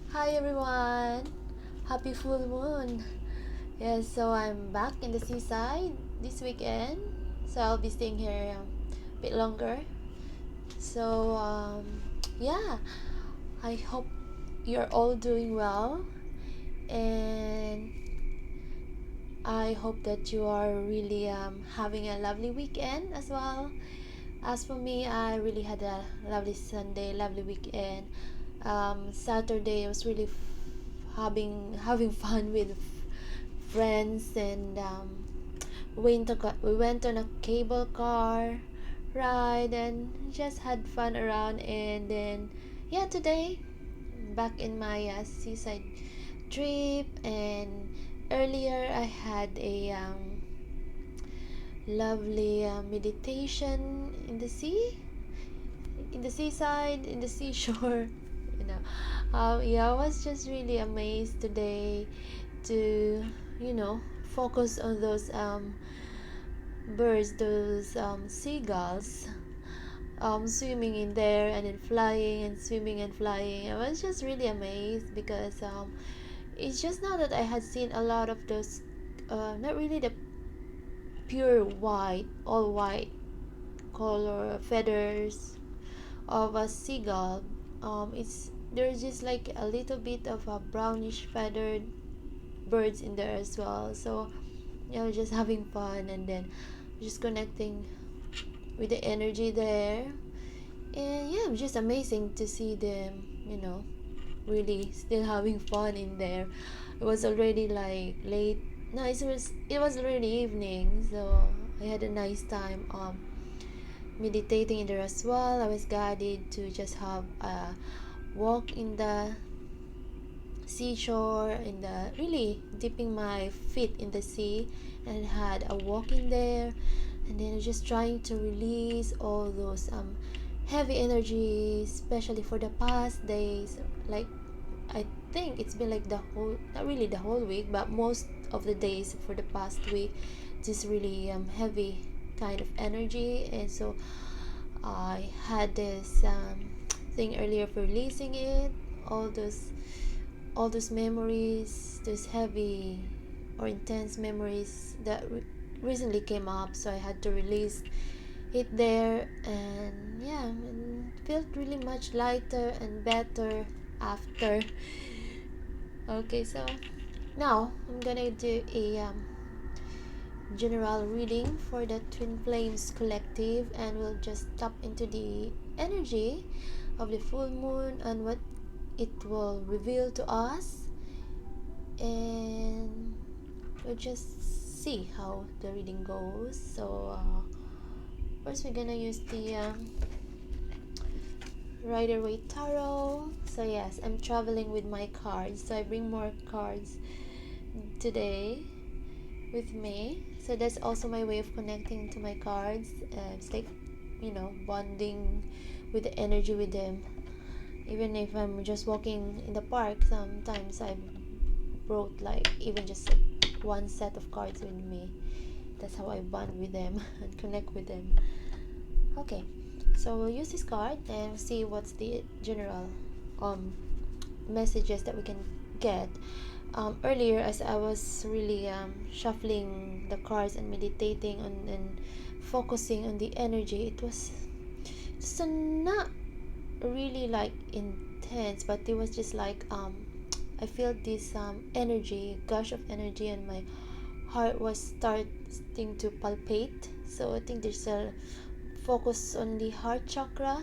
Hi everyone! Happy full moon! Yes, so I'm back in the seaside this weekend. So I'll be staying here a bit longer. So yeah, I hope you're all doing well, and I hope that you are really having a lovely weekend as well. As for me, I really had a lovely Sunday, lovely weekend. Saturday, I was really having fun with friends, and we went on a cable car ride and just had fun around. And then yeah, today back in my seaside trip, and earlier I had a lovely meditation in the sea, in the seaside, in the seashore. you know yeah, I was just really amazed today to focus on those birds, those seagulls swimming in there, and then flying and swimming and flying. I was just really amazed because it's just now that I had seen a lot of those, not really the pure white, all white color feathers of a seagull. It's There's just like a little bit of a brownish feathered birds in there as well. So just having fun, and then just connecting with the energy there. And yeah, it's just amazing to see them, really still having fun in there. It was already like late. No, it was already evening, so I had a nice time meditating in there as well. I was guided to just have a walk in the seashore, in the really dipping my feet in the sea, and had a walk in there. And then just trying to release all those heavy energy, especially for the past days. Like, I think it's been like the whole, not really the whole week, but most of the days for the past week, just really heavy kind of energy. And so I had this thing earlier for releasing it, all those all those memories, those heavy or intense memories that recently came up. So I had to release it there, and yeah, and felt really much lighter and better after. Okay, so now I'm gonna do a general reading for the Twin Flames Collective, and we'll just tap into the energy of the full moon and what it will reveal to us, and we'll just see how the reading goes. So first we're gonna use the Rider Waite Tarot. So yes, I'm traveling with my cards, so I bring more cards today with me. So that's also my way of connecting to my cards. It's like, bonding with the energy with them. Even if I'm just walking in the park, sometimes I brought like even just like one set of cards with me. That's how I bond with them and connect with them. Okay, so we'll use this card and see what's the general um messages that we can get. Earlier, as I was really shuffling the cards and meditating on and focusing on the energy, it was just not really like intense, but it was just like I feel this energy, gush of energy, and my heart was starting to palpate. So I think there's a focus on the heart chakra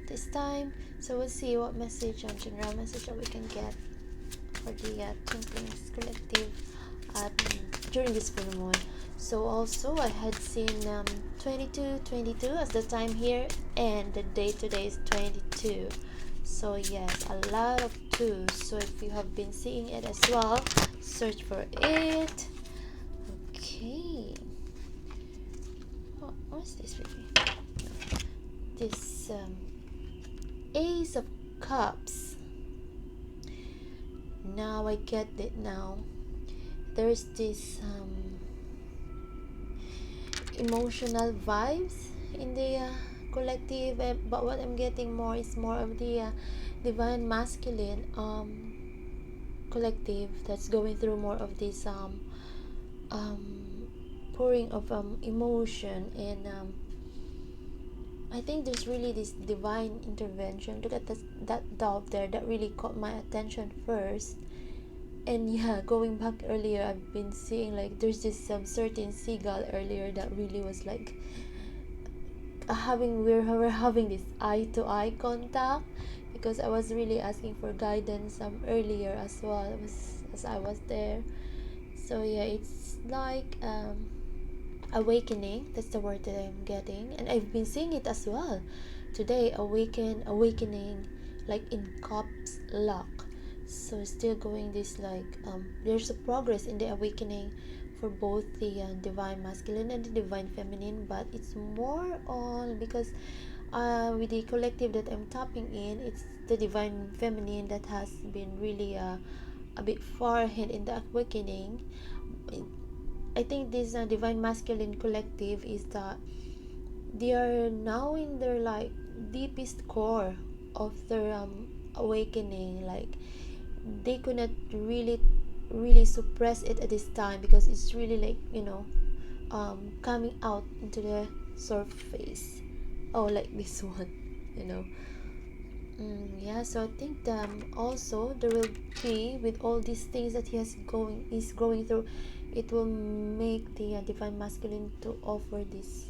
this time. So we'll see what message, general message that we can get for the Twin Flames Collective um, during this full moon. So also I had seen 22 as the time here, and the date today is 22. So yes, a lot of twos. So if you have been seeing it as well, search for it. Okay. What's this baby? This Ace of Cups. Now I get it now. There's this emotional vibes in the collective, but what I'm getting more is more of the divine masculine. collective that's going through more of this pouring of emotion, and I think there's really this divine intervention. Look at that dove there that really caught my attention first. And yeah, going back earlier, I've been seeing like there's this certain seagull earlier that really was like we're having this eye to eye contact, because I was really asking for guidance earlier as well as I was there. So yeah, it's like awakening. That's the word that I'm getting, and I've been seeing it as well today. Awakening, like in caps lock. So still going this like there's a progress in the awakening for both the divine masculine and the divine feminine, but it's more on because with the collective that I'm tapping in, it's the divine feminine that has been really a bit far ahead in the awakening. I think this divine masculine collective is that they are now in their like deepest core of their awakening. Like they could not really suppress it at this time, because it's really like coming out into the surface. Oh, like this one, you know. Yeah, so I think also there will be, with all these things that he is going through, it will make the divine masculine to offer this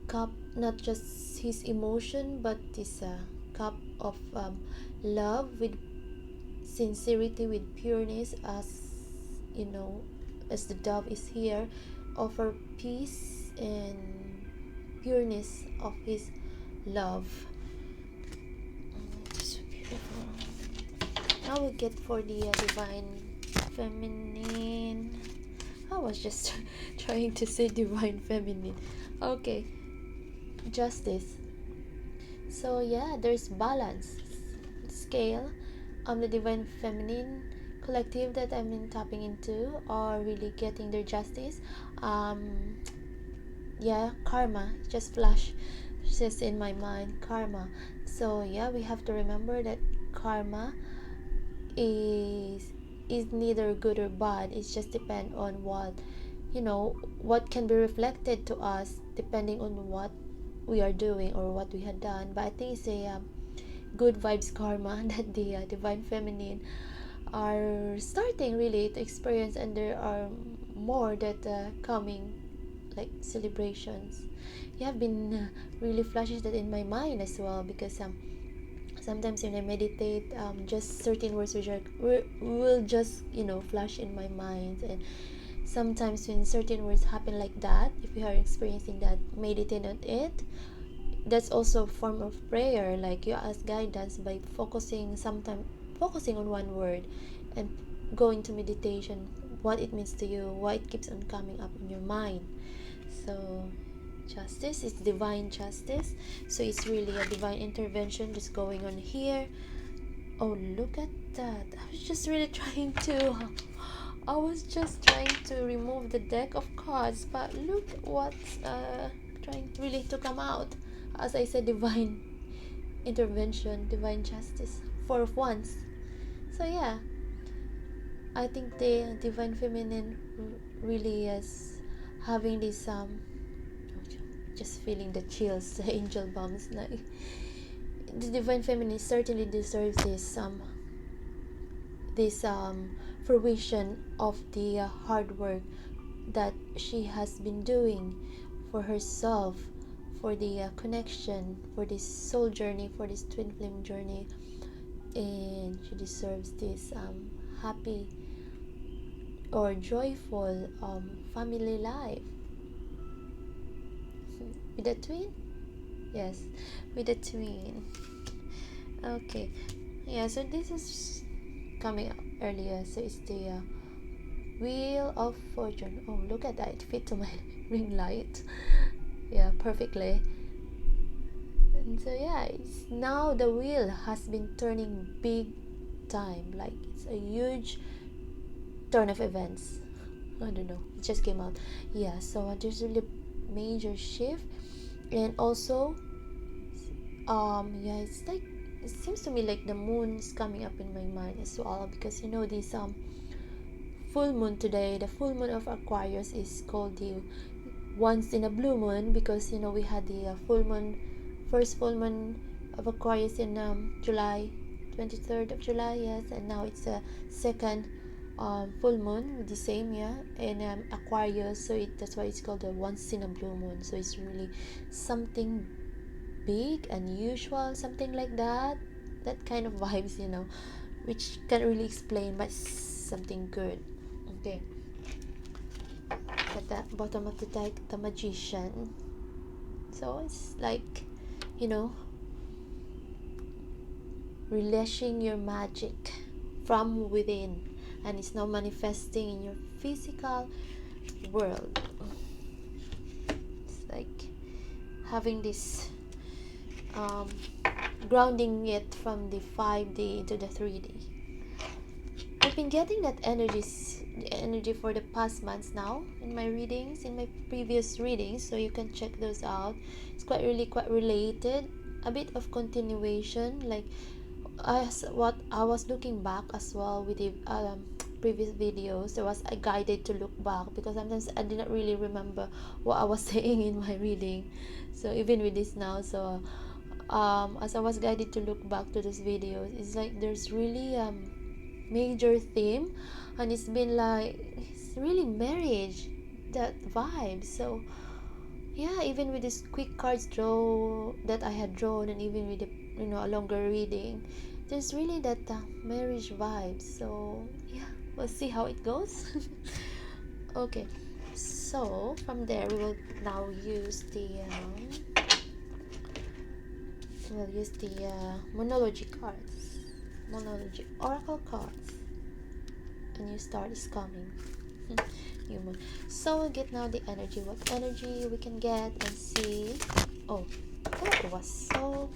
cup, not just his emotion, but this cup of love with sincerity, with pureness, as the dove is here, offer peace and pureness of his love. So beautiful. Now we get for the divine feminine. I was just trying to say divine feminine. Okay, justice. So yeah, there's balance scale. The divine feminine collective that I'm tapping into are really getting their justice. Yeah, karma just flashes in my mind. Karma. So yeah, we have to remember that karma is neither good or bad. It's just depend on what can be reflected to us depending on what we are doing or what we had done. But I think it's a good vibes karma that the divine feminine are starting really to experience, and there are more that coming, like celebrations. You have been really flashes that in my mind as well, because sometimes when I meditate, just certain words which will just flash in my mind. And sometimes when certain words happen like that, if you are experiencing that, meditate on it. That's also a form of prayer. Like you ask guidance by focusing on one word and go into meditation, what it means to you, why it keeps on coming up in your mind. So justice is divine justice, so it's really a divine intervention just going on here. Oh, look at that. I was just trying to remove the deck of cards, but look what's trying really to come out. As I said, divine intervention, divine justice, four of wands. So yeah, I think the divine feminine really is having this just feeling the chills, the angel bumps. Like the divine feminine certainly deserves this fruition of the hard work that she has been doing for herself, for the connection, for this soul journey, for this twin flame journey. And she deserves this happy or joyful family life with a twin. Yes, with a twin. Okay, yeah, so this is coming up earlier. So it's the wheel of fortune. Oh, look at that, it fit to my ring light. Yeah, perfectly. And so yeah, it's now the wheel has been turning big time. Like it's a huge turn of events. I don't know, it just came out. Yeah, so there's really major shift. And also yeah, it's like it seems to me like the moon is coming up in my mind as well, because you know this full moon today, the full moon of Aquarius is called the once in a blue moon, because you know we had the full moon, first full moon of Aquarius in July, 23rd of July, yes, and now it's a second full moon with the same, yeah, in Aquarius, so that's why it's called a once in a blue moon. So it's really something big, unusual, something like that, that kind of vibes, you know, which can't really explain, but something good. Okay, at the bottom of the deck, the Magician. So it's like, you know, releasing your magic from within, and it's now manifesting in your physical world. It's like having this grounding it from the 5D to the 3D. I've been getting that energy for the past months now in my readings, in my previous readings, so you can check those out. It's quite related, a bit of continuation, like as what I was looking back as well with the previous videos. There was a guided to look back, because sometimes I didn't really remember what I was saying in my reading, so even with this now, so as I was guided to look back to those videos, it's like there's really major theme, and it's been like, it's really marriage, that vibe. So yeah, even with this quick cards draw that I had drawn, and even with the, you know, a longer reading, there's really that marriage vibe. So yeah, we'll see how it goes. Okay, so from there we will now use the monology cards, monology oracle cards. A new start is coming. New moon. So we'll get now the energy, what energy we can get, and see. Oh, that was so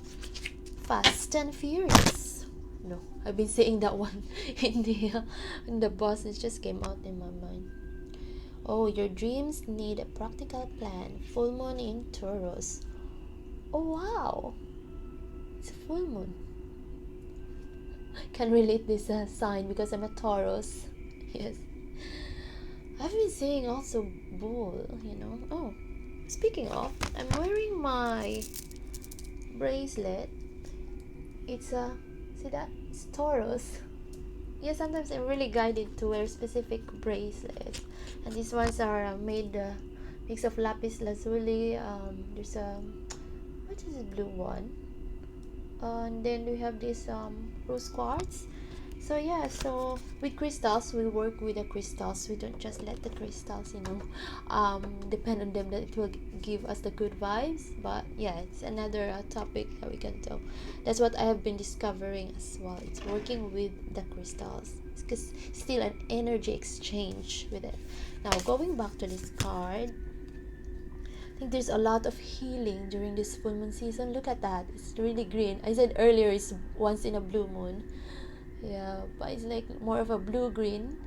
fast and furious. No, I've been saying that one in the boss. It just came out in my mind. Oh, your dreams need a practical plan. Full moon in Taurus. Oh wow, it's a full moon. Can relate this sign because I'm a Taurus. Yes, I've been saying also bull, you know. Oh, speaking of, I'm wearing my bracelet. It's a, see that? It's Taurus. Yeah, sometimes I'm really guided to wear specific bracelets, and these ones are made mix of lapis lazuli. There's a, what is the blue one? And then we have this rose quartz. So yeah, so with crystals, we work with the crystals. We don't just let the crystals, you know, depend on them, that it will give us the good vibes. But yeah, it's another topic that we can talk. That's what I have been discovering as well. It's working with the crystals, because still an energy exchange with it. Now going back to this card, I think there's a lot of healing during this full moon season. Look at that, it's really green. I said earlier it's once in a blue moon. Yeah, but it's like more of a blue green.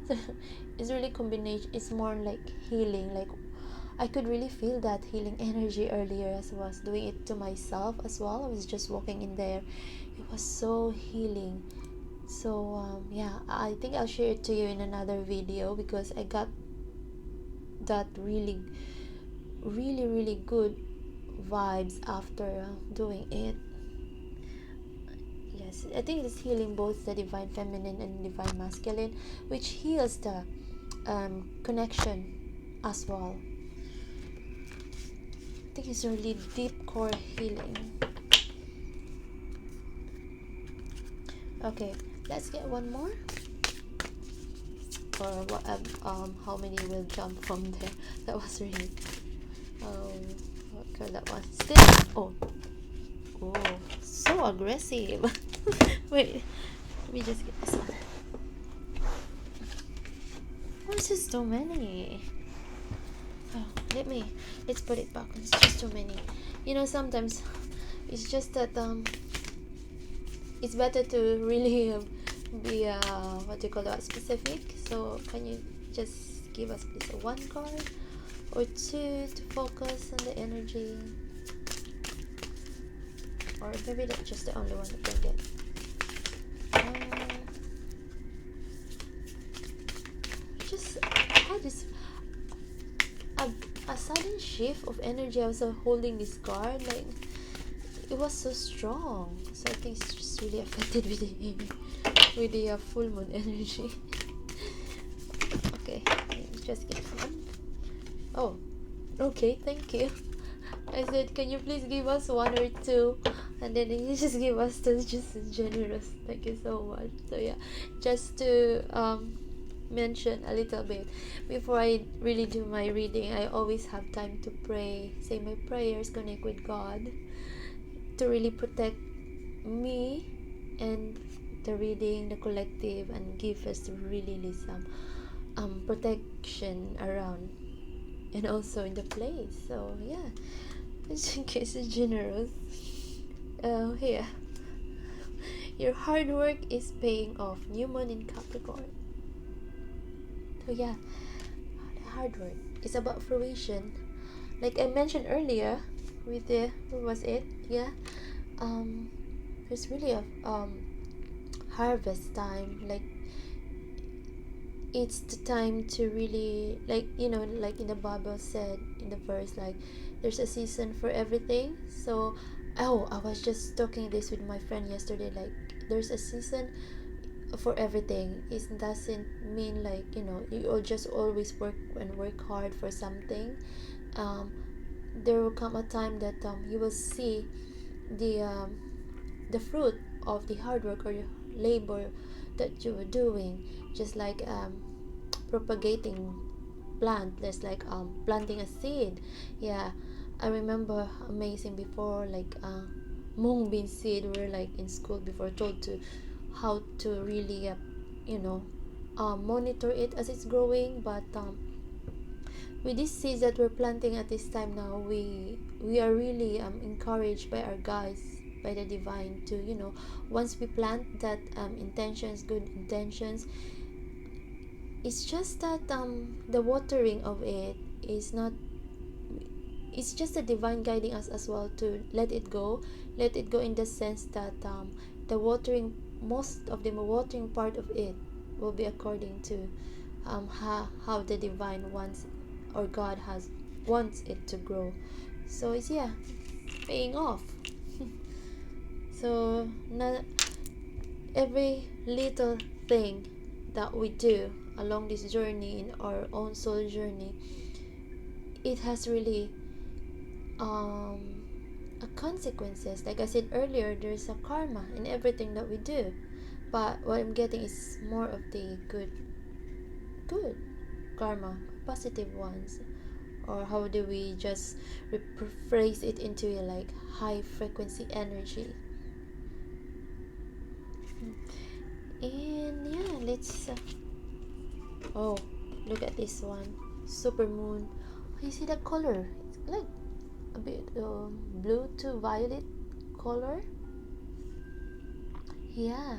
It's really combination. It's more like healing. Like I could really feel that healing energy earlier as I was doing it to myself as well. I was just walking in there. It was so healing. So yeah, I think I'll share it to you in another video, because I got that really good vibes after doing it. Yes, I think it's healing both the divine feminine and divine masculine, which heals the connection as well. I think it's really deep core healing. Okay, let's get one more. Or what? How many will jump from there? That was really. What card that was? Oh, so aggressive. Wait, let me just get this one. What's just so many? Oh, let's put it back. It's just too many. You know, sometimes it's just that it's better to really be what do you call that, specific. So can you just give us please a one card or two to focus on the energy? or maybe that's just the only one I can get. Just had this a, a sudden shift of energy. I was holding this card, like it was so strong. So I think it's just really affected with the full moon energy. Okay, let's just get one. Oh, okay, thank you. I said, can you please give us one or two? And then you just give us two, just generous. Thank you so much. So yeah, just to mention a little bit before I really do my reading, I always have time to pray, say my prayers, connect with God to really protect me and the reading, the collective, and give us really some protection around and also in the place. So yeah, just in case it's generous. Here, your hard work is paying off. New moon in Capricorn. So yeah, the hard work is about fruition. Like I mentioned earlier, with the what was it? Yeah, it's really a harvest time. Like it's the time to really, like, you know, like in the Bible said in the verse, like there's a season for everything. So I was just talking this with my friend yesterday, like there's a season for everything. It doesn't mean like, you know, you'll just always work hard for something. There will come a time that you will see the fruit of the hard work or your labor that you were doing, just like propagating plant. There's like planting a seed. Yeah, I remember amazing before, like mung bean seed. We were like in school before told to how to really you know monitor it as it's growing. But with these seeds that we're planting at this time now, we are really encouraged by our guides, by the divine, to, you know, once we plant that intentions, good intentions, it's just that the watering of it is not, it's just the divine guiding us as well to let it go in the sense that the watering, most of the watering part of it will be according to how the divine wants, or God has wants it to grow. So it's, yeah, paying off. So not every little thing that we do along this journey, in our own soul journey, it has really a consequences. Like I said earlier, there's a karma in everything that we do, but what I'm getting is more of the good karma, positive ones. Or how do we just rephrase it into a like high frequency energy? And yeah, let's oh, look at this one, super moon. You see that color? It's like a bit blue to violet color. Yeah,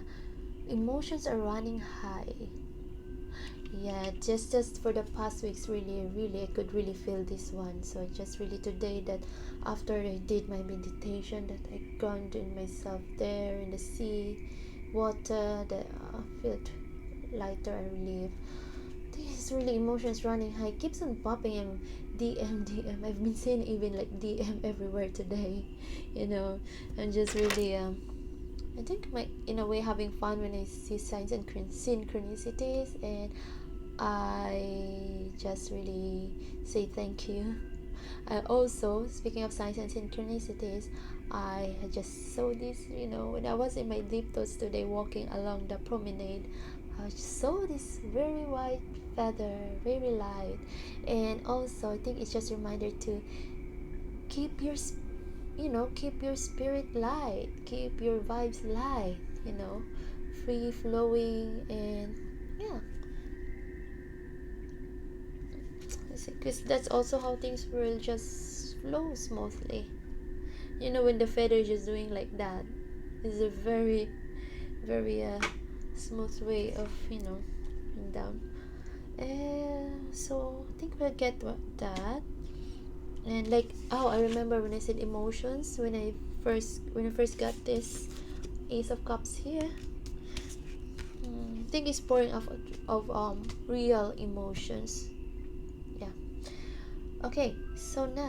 emotions are running high. Yeah, just for the past weeks, really I could really feel this one. So just really today, that after I did my meditation, that I grounded myself there in the sea water, that felt lighter and relief. This really emotions running high, keeps on popping, and DM. I've been seeing even like DM everywhere today. You know, I'm just really I think my, in a way, having fun when I see signs and synchronicities, and I just really say thank you. I also, speaking of signs and synchronicities, I just saw this, you know, when I was in my deep thoughts today, walking along the promenade, I just saw this very white feather, very light. And also, I think it's just a reminder to keep your, keep your spirit light, keep your vibes light, free flowing, and yeah, because that's also how things will just flow smoothly. When the feather is just doing like that, is a very, very smooth way of going down. So I think we'll get that. And like, oh, I remember when I said emotions, when I when I first got this Ace of Cups here. I think it's pouring of real emotions. Yeah. Okay, so now